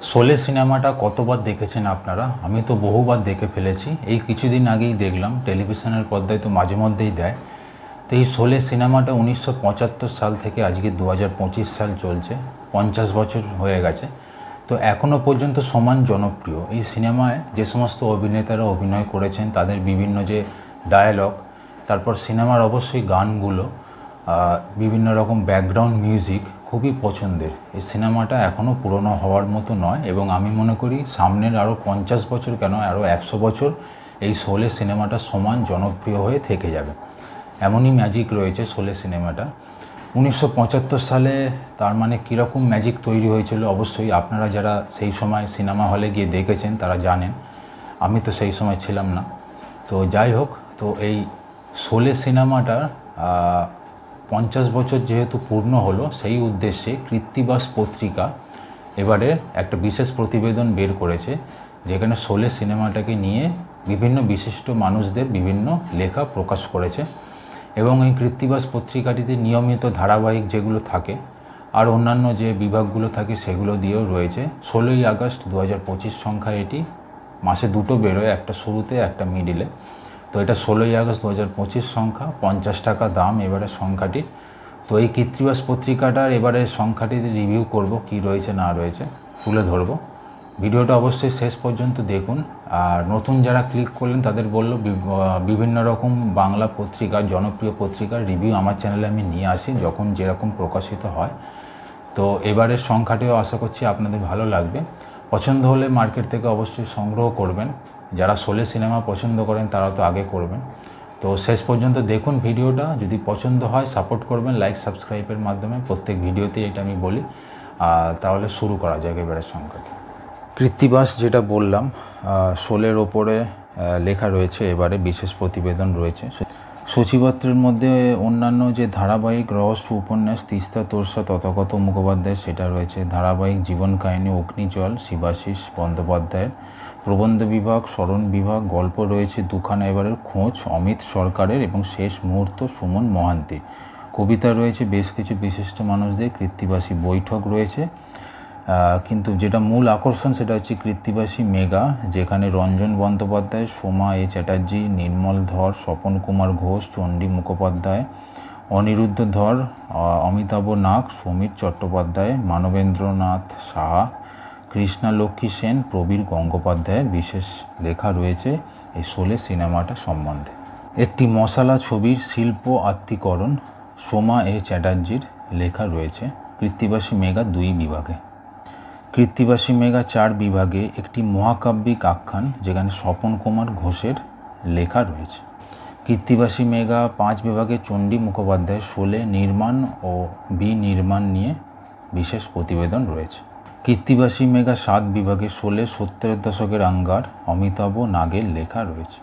শোলে সিনেমাটা কতবার দেখেছেন আপনারা? আমি তো বহুবার দেখে ফেলেছি। এই কিছুদিন আগেই দেখলাম, টেলিভিশনের পর্দায় তো মাঝে মধ্যেই দেয়। তো এই শোলে সিনেমাটা 1975 সাল থেকে আজকে 2025 সাল চলছে, 50 বছর হয়ে গেছে। তো এখনও পর্যন্ত সমান জনপ্রিয়। এই সিনেমায় যে সমস্ত অভিনেতারা অভিনয় করেছেন তাদের বিভিন্ন যে ডায়ালগ, তারপর সিনেমার অবশ্যই গানগুলো, বিভিন্ন রকম ব্যাকগ্রাউন্ড মিউজিক খুবই পছন্দের। এই সিনেমাটা এখনও পুরনো হওয়ার মতো নয় এবং আমি মনে করি সামনের আরও 50 বছর কেন আরও 100 বছর এই শোলে সিনেমাটা সমান জনপ্রিয় হয়ে থেকে যাবে। এমনই ম্যাজিক রয়েছে শোলে সিনেমাটা। 1975 সালে তার মানে কীরকম ম্যাজিক তৈরি হয়েছিল অবশ্যই আপনারা যারা সেই সময় সিনেমা হলে গিয়ে দেখেছেন তারা জানেন। আমি তো সেই সময় ছিলাম না। তো যাই হোক, তো এই শোলে সিনেমাটার 50 বছর যেহেতু পূর্ণ হলো, সেই উদ্দেশ্যে কৃত্তিবাস পত্রিকা এবারে একটা বিশেষ প্রতিবেদন বের করেছে, যেখানে শোলে সিনেমাটাকে নিয়ে বিভিন্ন বিশিষ্ট মানুষদের বিভিন্ন লেখা প্রকাশ করেছে। এবং এই কৃত্তিবাস পত্রিকাটিতে নিয়মিত ধারাবাহিক যেগুলো থাকে আর অন্যান্য যে বিভাগগুলো থাকে সেগুলো দিয়েও রয়েছে। 16ই আগস্ট 2025 সংখ্যা এটি। মাসে দুটো বেরোয়, একটা শুরুতে একটা মিডিলে। তো এটা 16ই আগস্ট 2025 সংখ্যা, 50 টাকা দাম এবারে সংখ্যাটি। তো এই কৃত্তিবাস পত্রিকাটার এবারে সংখ্যাটিতে রিভিউ করব, কি রয়েছে না রয়েছে তুলে ধরব। ভিডিওটা অবশ্যই শেষ পর্যন্ত দেখুন। আর নতুন যারা ক্লিক করলেন তাদের বললো, বিভিন্ন রকম বাংলা পত্রিকার, জনপ্রিয় পত্রিকার রিভিউ আমার চ্যানেলে আমি নিয়ে আসি যখন যেরকম প্রকাশিত হয়। তো এবারের সংখ্যাটিও আশা করছি আপনাদের ভালো লাগবে। পছন্দ হলে মার্কেট থেকে অবশ্যই সংগ্রহ করবেন। যারা শোলে সিনেমা পছন্দ করেন তারা তো আগে করবেন। তো শেষ পর্যন্ত দেখুন ভিডিওটা। যদি পছন্দ হয় সাপোর্ট করবেন লাইক সাবস্ক্রাইবের মাধ্যমে, প্রত্যেক ভিডিওতেই এটা আমি বলি। তাহলে শুরু করা যাক এবারের সংখ্যাটি। কৃত্তিবাস যেটা বললাম, শোলের ওপরে লেখা রয়েছে, এবারে বিশেষ প্রতিবেদন রয়েছে। সূচিপত্রের মধ্যে অন্যান্য যে ধারাবাহিক রহস্য উপন্যাস তিস্তা তোরসা তথাগত মুখোপাধ্যায় সেটা রয়েছে, ধারাবাহিক জীবন কাহিনী অগ্নিজল শিবাশিস বন্দ্যোপাধ্যায়ের, প্রবন্ধ বিভাগ স্মরণ বিভাগ, গল্প রয়েছে দুখানা এবারের খোঁজ অমিত সরকারের এবং শেষ মুহূর্ত সুমন মহান্তি, কবিতা রয়েছে বেশ কিছু বিশিষ্ট মানুষদের, কৃত্তিবাসী বৈঠক রয়েছে। কিন্তু যেটা মূল আকর্ষণ সেটা হচ্ছে কৃত্তিবাসী মেগা, যেখানে রঞ্জন বন্দ্যোপাধ্যায়, সোমা এ চ্যাটার্জি, নির্মল ধর, স্বপন কুমার ঘোষ, চণ্ডী মুখোপাধ্যায়, অনিরুদ্ধ ধর, অমিতাভ নাগ, সমীর চট্টোপাধ্যায়, মানবেন্দ্রনাথ সাহা, কৃষ্ণালক্ষ্মী সেন, প্রবীর গঙ্গোপাধ্যায়ের বিশেষ লেখা রয়েছে এই শোলে সিনেমাটা সম্বন্ধে। একটি মশালা ছবির শিল্প আত্মীকরণ সোমা এ চ্যাটার্জির লেখা রয়েছে কৃত্তিবাসী মেগা 2 বিভাগে। কৃত্তিবাসী মেগা 4 বিভাগে একটি মহাকাব্যিক আখ্যান, যেখানে স্বপন কুমার ঘোষের লেখা রয়েছে। কৃত্তিবাসী মেগা 5 বিভাগে চণ্ডী মুখোপাধ্যায় শোলে নির্মাণ ও বিনির্মাণ নিয়ে বিশেষ প্রতিবেদন রয়েছে। কৃত্তিবাসী মেগা 7 বিভাগে শোলে 70-এর দশকের আঙ্গার অমিতাভ নাগের লেখা রয়েছে।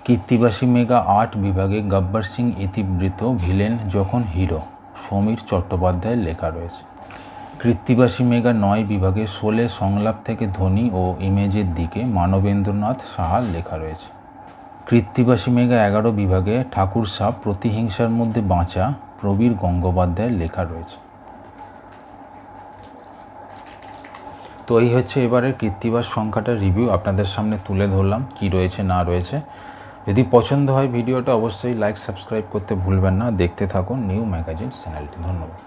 কৃত্তিবাসী মেগা 8 বিভাগে গব্বর সিং ইতিবৃত্ত ভিলেন যখন হিরো সমীর চট্টোপাধ্যায়ের লেখা রয়েছে। কৃত্তিবাসী মেগা 9 বিভাগে শোলে সংলাপ থেকে ধ্বনি ও ইমেজের দিকে মানবেন্দ্রনাথ সাহার লেখা রয়েছে। কৃত্তিবাসী মেগা 11 বিভাগে ঠাকুর সাপ প্রতিহিংসার মধ্যে বাঁচা প্রবীর গঙ্গোপাধ্যায়ের লেখা রয়েছে। তো এই হচ্ছে এবারে কৃত্তিবাস সংখ্যাটার রিভিউ আপনাদের সামনে তুলে ধরলাম, কি রয়েছে না রয়েছে। যদি পছন্দ হয় ভিডিওটা অবশ্যই লাইক সাবস্ক্রাইব করতে ভুলবেন না। দেখতে থাকুন নিউ ম্যাগাজিন চ্যানেলটি। ধন্যবাদ।